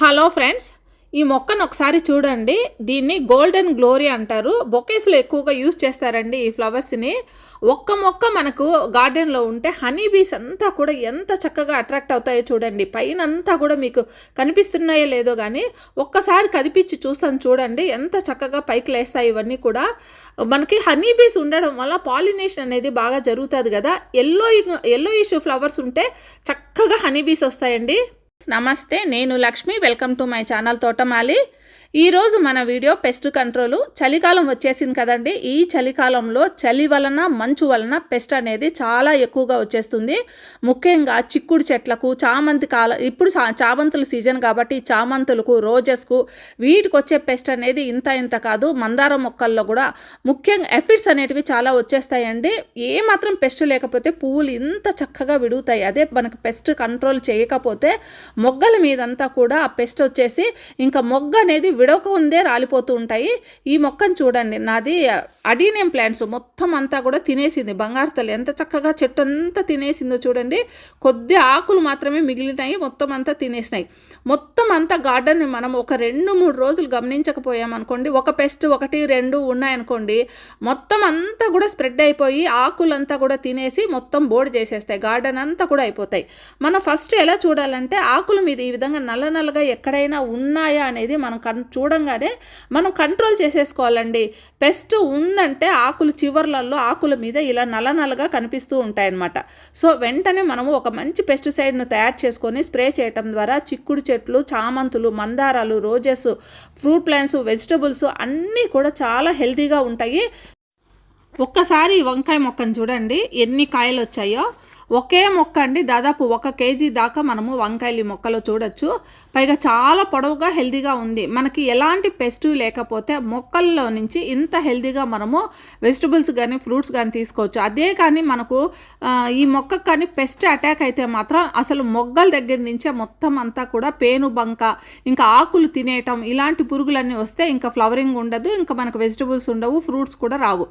Hello friends, ఈ మొక్కను ఒకసారి చూడండి. దీన్ని గోల్డెన్ గ్లోరీ అంటారు. బొకేస్లో ఎక్కువగా యూజ్ చేస్తారండి ఈ ఫ్లవర్స్ని. ఒక్క మొక్క మనకు గార్డెన్లో ఉంటే హనీ బీస్ అంతా కూడా ఎంత చక్కగా అట్రాక్ట్ అవుతాయో చూడండి. పైన అంతా కూడా మీకు కనిపిస్తున్నాయో లేదో కానీ ఒక్కసారి కదిపించి చూస్తాను చూడండి, ఎంత చక్కగా పైకి లేస్తాయి. ఇవన్నీ కూడా మనకి హనీ బీస్ ఉండడం వల్ల పాలినేషన్ అనేది బాగా జరుగుతుంది కదా. ఎల్లోయిష్ ఫ్లవర్స్ ఉంటే చక్కగా హనీ బీస్ వస్తాయండి. నమస్తే, నేను Lakshmi. Welcome to my channel తోటమాలి. ఈరోజు మన వీడియో పెస్ట్ కంట్రోలు. చలికాలం వచ్చేసింది కదండి. ఈ చలికాలంలో చలి వలన మంచు వలన పెస్ట్ అనేది చాలా ఎక్కువగా వచ్చేస్తుంది. ముఖ్యంగా చిక్కుడు చెట్లకు, చామంతి ఇప్పుడు చామంతుల సీజన్ కాబట్టి చామంతులకు, రోజెస్కు వీటికి వచ్చే పెస్ట్ అనేది ఇంత కాదు. మందార మొక్కల్లో కూడా ముఖ్యంగా ఎఫిడ్స్ అనేటివి చాలా వచ్చేస్తాయండి. ఏమాత్రం పెస్ట్ లేకపోతే పువ్వులు ఇంత చక్కగా విడుగుతాయి. అదే మనకు పెస్ట్ కంట్రోల్ చేయకపోతే మొగ్గల మీదంతా కూడా ఆ పెస్ట్ వచ్చేసి ఇంకా మొగ్గ అనేది విడవక ఉందే రాలిపోతూ ఉంటాయి. ఈ మొక్కను చూడండి, నాది అడీనియం ప్లాంట్స్ మొత్తం అంతా కూడా తినేసింది. బంగారు తల్లి ఎంత చక్కగా చెట్టు అంతా తినేసిందో చూడండి. కొద్ది ఆకులు మాత్రమే మిగిలినాయి, మొత్తం అంతా తినేసినాయి. మొత్తం అంతా గార్డెన్ని మనం ఒక 2-3 రోజులు గమనించకపోయామనుకోండి, ఒక పెస్ట్ 1-2 ఉన్నాయనుకోండి, మొత్తం అంతా కూడా స్ప్రెడ్ అయిపోయి ఆకులంతా కూడా తినేసి మొత్తం బోర్డు చేసేస్తాయి. గార్డెన్ అంతా కూడా అయిపోతాయి. మనం ఫస్ట్ ఎలా చూడాలంటే ఆకుల మీద ఈ విధంగా నల్లగా ఎక్కడైనా ఉన్నాయా అనేది మనం చూడంగానే మనం కంట్రోల్ చేసేసుకోవాలండి. పెస్ట్ ఉందంటే ఆకులు చివర్లలో ఆకుల మీద ఇలా నల్లగా కనిపిస్తూ ఉంటాయన్నమాట. సో వెంటనే మనము ఒక మంచి పెస్టిసైడ్ను తయారు చేసుకొని స్ప్రే చేయటం ద్వారా చిక్కుడు చెట్లు, చామంతులు, మందారాలు, రోజెస్, ఫ్రూట్ ప్లాంట్స్, వెజిటబుల్స్ అన్నీ కూడా చాలా హెల్తీగా ఉంటాయి. ఒక్కసారి వంకాయ మొక్కను చూడండి, ఎన్ని కాయలు వచ్చాయో. ఒకే మొక్క అండి, దాదాపు 1 కేజీ దాకా మనము వంకాయలు మొక్కలో చూడొచ్చు. పైగా చాలా పొడవుగా హెల్తీగా ఉంది. మనకి ఎలాంటి పెస్ట్ లేకపోతే మొక్కల్లో నుంచి ఇంత హెల్తీగా మనము వెజిటబుల్స్ కానీ ఫ్రూట్స్ కానీ తీసుకోవచ్చు. అదే కానీ మనకు ఈ మొక్కకు కానీ పెస్ట్ అటాక్ అయితే మాత్రం అసలు మొగ్గల దగ్గర నుంచే మొత్తం అంతా కూడా పేను బంక, ఇంకా ఆకులు తినేయటం, ఇలాంటి పురుగులన్నీ వస్తే ఇంకా ఫ్లవరింగ్ ఉండదు, ఇంకా మనకు వెజిటబుల్స్ ఉండవు, ఫ్రూట్స్ కూడా రావు.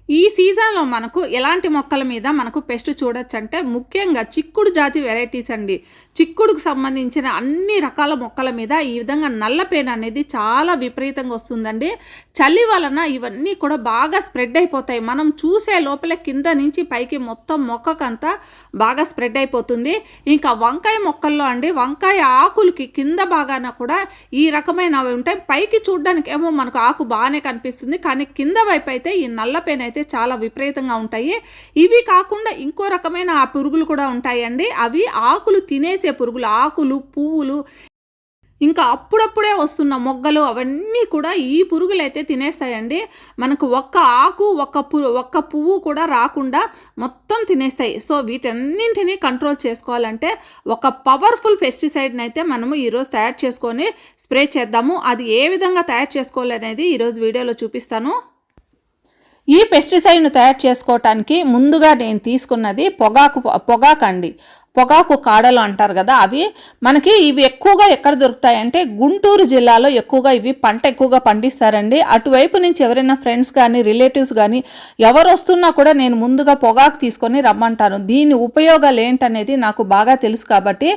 ఈ సీజన్లో మనకు ఎలాంటి మొక్కల మీద మనకు పెస్ట్ చూడొచ్చు అంటే ముఖ్యంగా చిక్కుడు జాతి వెరైటీస్ అండి. చిక్కుడుకు సంబంధించిన అన్ని రకాల మొక్కల మీద ఈ విధంగా నల్లపేను అనేది చాలా విపరీతంగా వస్తుందండి. చలి వలన ఇవన్నీ కూడా బాగా స్ప్రెడ్ అయిపోతాయి. మనం చూసే లోపలే కింద నుంచి పైకి మొత్తం మొక్కకంతా బాగా స్ప్రెడ్ అయిపోతుంది. ఇంకా వంకాయ మొక్కల్లో అండి, వంకాయ ఆకులకి కింద భాగాన కూడా ఈ రకమైనవి ఉంటాయి. పైకి చూడడానికి ఏమో మనకు ఆకు బాగానే కనిపిస్తుంది, కానీ కింద వైపు అయితే ఈ నల్లపేను అయితే చాలా విపరీతంగా ఉంటాయి. ఇవి కాకుండా ఇంకో రకమైన ఆ పురుగులు కూడా ఉంటాయండి. అవి ఆకులు తినేసే పురుగులు, ఆకులు, పువ్వులు, ఇంకా అప్పుడప్పుడే వస్తున్న మొగ్గలు అవన్నీ కూడా ఈ పురుగులు అయితే తినేస్తాయండి. మనకు ఒక్క ఆకు, ఒక్క పువ్వు కూడా రాకుండా మొత్తం తినేస్తాయి. సో వీటన్నింటినీ కంట్రోల్ చేసుకోవాలంటే ఒక పవర్ఫుల్ పెస్టిసైడ్ని అయితే మనము ఈరోజు తయారు చేసుకొని స్ప్రే చేద్దాము. అది ఏ విధంగా తయారు చేసుకోవాలనేది ఈరోజు వీడియోలో చూపిస్తాను. ఈ పెస్టిసైడ్ను తయారు చేసుకోవటానికి ముందుగా నేను తీసుకున్నది పొగాకు అండి. పొగాకు కాడలు అంటారు కదా, అవి మనకి ఇవి ఎక్కువగా ఎక్కడ దొరుకుతాయంటే గుంటూరు జిల్లాలో ఎక్కువగా ఇవి పంట ఎక్కువగా పండిస్తారండి. అటువైపు నుంచి ఎవరైనా ఫ్రెండ్స్ కానీ రిలేటివ్స్ కానీ ఎవరు వస్తున్నా కూడా నేను ముందుగా పొగాకు తీసుకొని రమ్మంటాను. దీని ఉపయోగాలు ఏంటనేది నాకు బాగా తెలుసు కాబట్టి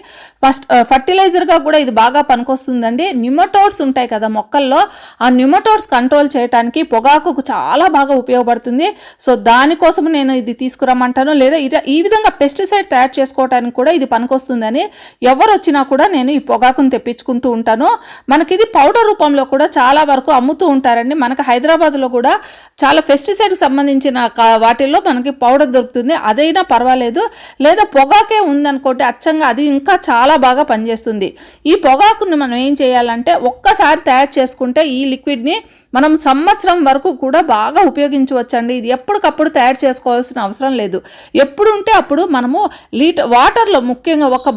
ఫర్టిలైజర్గా కూడా ఇది బాగా పనికొస్తుందండి. న్యూమటోడ్స్ ఉంటాయి కదా మొక్కల్లో, ఆ న్యూమటోడ్స్ కంట్రోల్ చేయడానికి పొగాకు చాలా బాగా ఉపయోగపడుతుంది. సో దానికోసం నేను ఇది తీసుకురమ్మంటాను. లేదా ఈ విధంగా పెస్టిసైడ్ తయారు చేసుకోవటానికి కూడా ఇది పనికొస్తుందని ఎవరు వచ్చినా కూడా నేను ఈ పొగాకును తెప్పించుకుంటూ ఉంటాను. మనకి ఇది పౌడర్ రూపంలో కూడా చాలా వరకు అమ్ముతూ ఉంటారండి. మనకి హైదరాబాద్లో కూడా చాలా పెస్టిసైడ్కి సంబంధించిన వాటిల్లో మనకి పౌడర్ దొరుకుతుంది, అదైనా పర్వాలేదు. లేదా పొగాకే ఉందనుకోండి, అచ్చంగా అది ఇంకా చాలా బాగా పనిచేస్తుంది. ఈ పొగాకుని మనం ఏం చేయాలంటే ఒక్కసారి తయారు చేసుకుంటే ఈ లిక్విడ్ని మనం సంవత్సరం వరకు కూడా బాగా ఉపయోగించవచ్చండి. ఇది ఎప్పటికప్పుడు తయారు చేసుకోవాల్సిన అవసరం లేదు. ఎప్పుడు ఉంటే అప్పుడు మనము వాటర్లో ముఖ్యంగా ఒక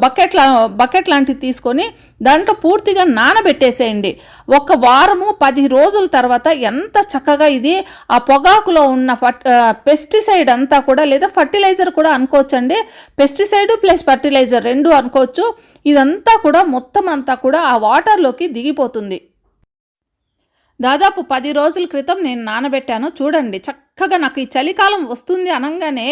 బకెట్ లాంటిది తీసుకొని దాంట్లో పూర్తిగా నానబెట్టేసేయండి. 1 వారము 10 రోజుల తర్వాత ఎంత చక్కగా ఇది ఆ పొగాకులో ఉన్న పెస్టిసైడ్ అంతా కూడా, లేదా ఫర్టిలైజర్ కూడా అనుకోవచ్చండి, పెస్టిసైడ్ ప్లస్ ఫర్టిలైజర్ 2 అనుకోవచ్చు, ఇదంతా కూడా మొత్తం అంతా కూడా ఆ వాటర్లోకి దిగిపోతుంది. దాదాపు 10 రోజుల క్రితం నేను నానబెట్టాను చూడండి. చక్కగా నాకు ఈ చలికాలం వస్తుంది అనగానే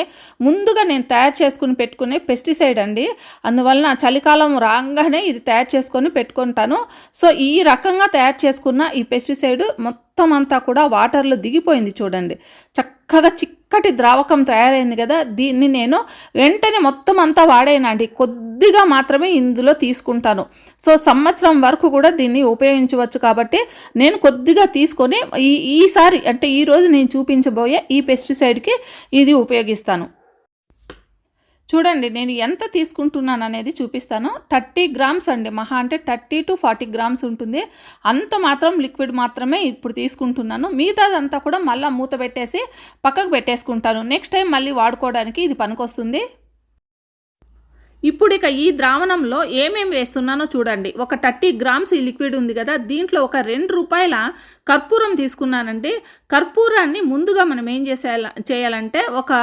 ముందుగా నేను తయారు చేసుకుని పెట్టుకునే పెస్టిసైడ్ అండి. అందువలన చలికాలం రాగానే ఇది తయారు చేసుకొని పెట్టుకుంటాను. సో ఈ రకంగా తయారు చేసుకున్న ఈ పెస్టిసైడ్ మొత్తం అంతా కూడా వాటర్లో దిగిపోయింది చూడండి. చక్కగా చిక్కటి ద్రావకం తయారైంది కదా, దీన్ని నేను వెంటనే మొత్తం అంతా వాడేనండి, కొద్దిగా మాత్రమే ఇందులో తీసుకుంటాను. సో సంవత్సరం వరకు కూడా దీన్ని ఉపయోగించవచ్చు కాబట్టి నేను కొద్దిగా తీసుకొని ఈసారి అంటే ఈరోజు నేను చూపించబోయే ఈ పెస్టిసైడ్కి ఇది ఉపయోగిస్తాను. చూడండి నేను ఎంత తీసుకుంటున్నాను అనేది చూపిస్తాను. 30 గ్రామ్స్ అండి, మహా అంటే 30 to 40 గ్రామ్స్ ఉంటుంది. అంత మాత్రం లిక్విడ్ మాత్రమే ఇప్పుడు తీసుకుంటున్నాను. మిగతాదంతా కూడా మళ్ళీ మూత పెట్టేసి పక్కకు పెట్టేసుకుంటాను. నెక్స్ట్ టైం మళ్ళీ వాడుకోవడానికి ఇది పనికొస్తుంది. ఇప్పుడు ఇక ఈ ద్రావణంలో ఏమేమి వేస్తున్నానో చూడండి. ఒక 30 గ్రామ్స్ ఈ లిక్విడ్ ఉంది కదా, దీంట్లో ఒక 2 రూపాయల కర్పూరం తీసుకున్నానండి. కర్పూరాన్ని ముందుగా మనం ఏం చేయాలంటే ఒక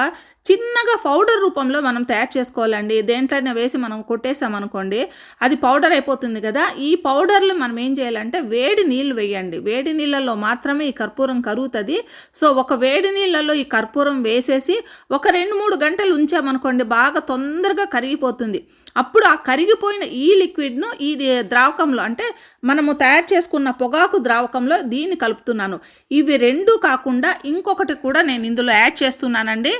చిన్నగా పౌడర్ రూపంలో మనం తయారు చేసుకోవాలండి. దేంట్లోనే వేసి మనం కొట్టేసామనుకోండి అది పౌడర్ అయిపోతుంది కదా. ఈ పౌడర్లో మనం ఏం చేయాలంటే వేడి నీళ్ళు వేయండి. వేడి నీళ్ళల్లో మాత్రమే ఈ కర్పూరం కరుగుతుంది. సో ఒక వేడి నీళ్ళల్లో ఈ కర్పూరం వేసేసి ఒక 2-3 గంటలు ఉంచామనుకోండి బాగా తొందరగా కరిగిపోతుంది. అప్పుడు ఆ కరిగిపోయిన ఈ లిక్విడ్ను ఈ ద్రావకంలో అంటే మనము తయారు చేసుకున్న పొగాకు ద్రావకంలో దీన్ని కలుపుతున్నాను. ఇవి 2 కాకుండా ఇంకొకటి కూడా నేను ఇందులో యాడ్ చేస్తున్నానండి.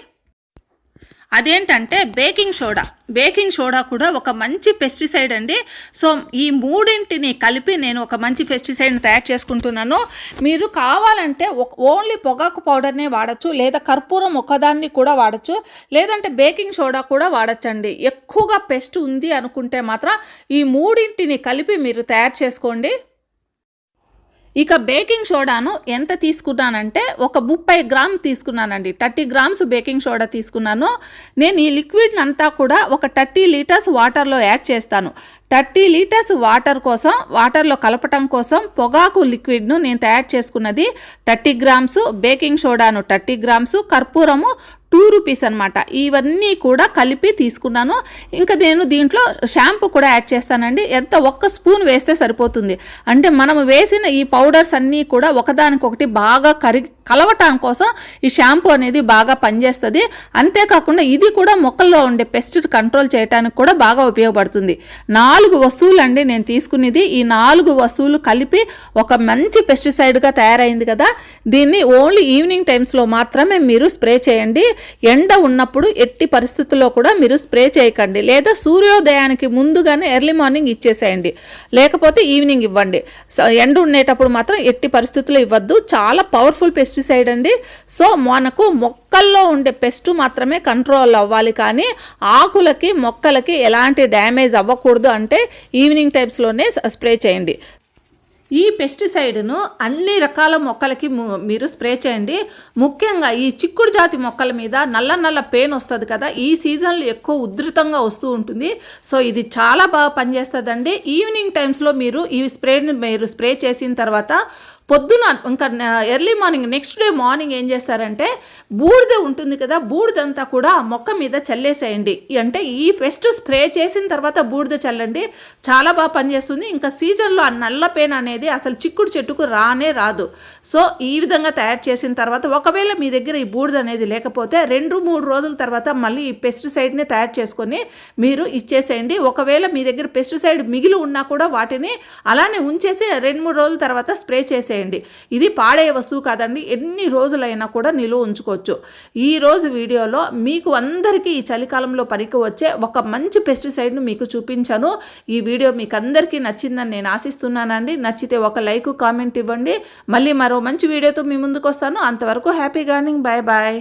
అదేంటంటే బేకింగ్ సోడా. బేకింగ్ సోడా కూడా ఒక మంచి పెస్టిసైడ్ అండి. సో ఈ మూడింటిని కలిపి నేను ఒక మంచి పెస్టిసైడ్ని తయారు చేసుకుంటున్నాను. మీరు కావాలంటే ఓన్లీ పొగాకు పౌడర్నే వాడచ్చు, లేదా కర్పూరం ఒకదాన్ని కూడా వాడచ్చు, లేదంటే బేకింగ్ సోడా కూడా వాడచ్చండి. ఎక్కువగా పెస్ట్ ఉంది అనుకుంటే మాత్రం ఈ మూడింటిని కలిపి మీరు తయారు చేసుకోండి. ఇక బేకింగ్ సోడాను ఎంత తీసుకున్నానంటే ఒక 30 గ్రామ్ తీసుకున్నానండి. 30 గ్రామ్స్ బేకింగ్ సోడా తీసుకున్నాను. నేను ఈ లిక్విడ్ని అంతా కూడా ఒక 30 లీటర్స్ వాటర్లో యాడ్ చేస్తాను. 30 లీటర్స్ వాటర్లో కలపటం కోసం పొగాకు లిక్విడ్ను నేను తయారు చేసుకున్నది 30 గ్రామ్స్, బేకింగ్ సోడాను 30 గ్రామ్స్, కర్పూరము 2 రూపీస్ అనమాట. ఇవన్నీ కూడా కలిపి తీసుకున్నాను. ఇంకా నేను దీంట్లో షాంపూ కూడా యాడ్ చేస్తానండి. ఎంత 1 స్పూన్ వేస్తే సరిపోతుంది. అంటే మనం వేసిన ఈ పౌడర్స్ అన్నీ కూడా ఒకదానికొకటి బాగా కలవటం కోసం ఈ షాంపూ అనేది బాగా పనిచేస్తుంది. అంతేకాకుండా ఇది కూడా మొక్కల్లో ఉండే పెస్ట్ కంట్రోల్ చేయడానికి కూడా బాగా ఉపయోగపడుతుంది. 4 వస్తువులు అండి నేను తీసుకునేది. ఈ 4 వస్తువులు కలిపి ఒక మంచి పెస్టిసైడ్గా తయారైంది కదా. దీన్ని ఓన్లీ ఈవినింగ్ టైమ్స్లో మాత్రమే మీరు స్ప్రే చేయండి. ఎండ ఉన్నప్పుడు ఎట్టి పరిస్థితుల్లో కూడా మీరు స్ప్రే చేయకండి, లేదా సూర్యోదయానికి ముందుగానే ఎర్లీ మార్నింగ్ ఇచ్చేసేయండి, లేకపోతే ఈవినింగ్ ఇవ్వండి. ఎండ ఉండేటప్పుడు మాత్రం ఎట్టి పరిస్థితుల్లో ఇవ్వద్దు. చాలా పవర్ఫుల్ పెస్టిసైడ్ అండి. సో మనకు మొక్కల్లో ఉండే పెస్ట్ మాత్రమే కంట్రోల్ అవ్వాలి, కానీ ఆకులకి మొక్కలకి ఎలాంటి డ్యామేజ్ అవ్వకూడదు అంటే ఈవినింగ్ టైమ్స్లోనే స్ప్రే చేయండి. ఈ పెస్టిసైడ్ను అన్ని రకాల మొక్కలకి మీరు స్ప్రే చేయండి. ముఖ్యంగా ఈ చిక్కుడు జాతి మొక్కల మీద నల్ల పెయిన్ వస్తుంది కదా, ఈ సీజన్లో ఎక్కువ ఉధృతంగా వస్తూ ఉంటుంది. సో ఇది చాలా బాగా పనిచేస్తుందండి. ఈవినింగ్ టైమ్స్లో మీరు ఈ స్ప్రేని స్ప్రే చేసిన తర్వాత పొద్దున ఇంకా early morning next day morning ఏం చేస్తారంటే బూడిద ఉంటుంది కదా, బూడిదంతా కూడా ఆ మొక్క మీద చల్లేసేయండి. అంటే ఈ పెస్ట్ స్ప్రే చేసిన తర్వాత బూడిద చల్లండి, చాలా బాగా పనిచేస్తుంది. ఇంకా సీజన్లో ఆ నల్ల పెయిన్ అనేది అసలు చిక్కుడు చెట్టుకు రాదు. సో ఈ విధంగా తయారు చేసిన తర్వాత ఒకవేళ మీ దగ్గర ఈ బూడిద అనేది లేకపోతే 2-3 రోజుల తర్వాత మళ్ళీ ఈ పెస్టిసైడ్ని తయారు చేసుకొని మీరు ఇచ్చేసేయండి. ఒకవేళ మీ దగ్గర పెస్టిసైడ్ మిగిలి ఉన్నా కూడా వాటిని అలానే ఉంచేసి 2-3 రోజుల తర్వాత స్ప్రే చేసేయండి. ఇది పాడే వస్తువు కాదండి, ఎన్ని రోజులైనా కూడా నిలువ ఉంచుకోవచ్చు. ఈ రోజు వీడియోలో మీకు అందరికీ ఈ చలికాలంలో పనికి వచ్చే ఒక మంచి పెస్టిసైడ్ను మీకు చూపించాను. ఈ వీడియో మీకు అందరికీ నచ్చిందని నేను ఆశిస్తున్నానండి. నచ్చితే ఒక లైక్, కామెంట్ ఇవ్వండి. మళ్ళీ మరో మంచి వీడియోతో మీ ముందుకు వస్తాను. అంతవరకు హ్యాపీ గార్డెనింగ్. Bye bye.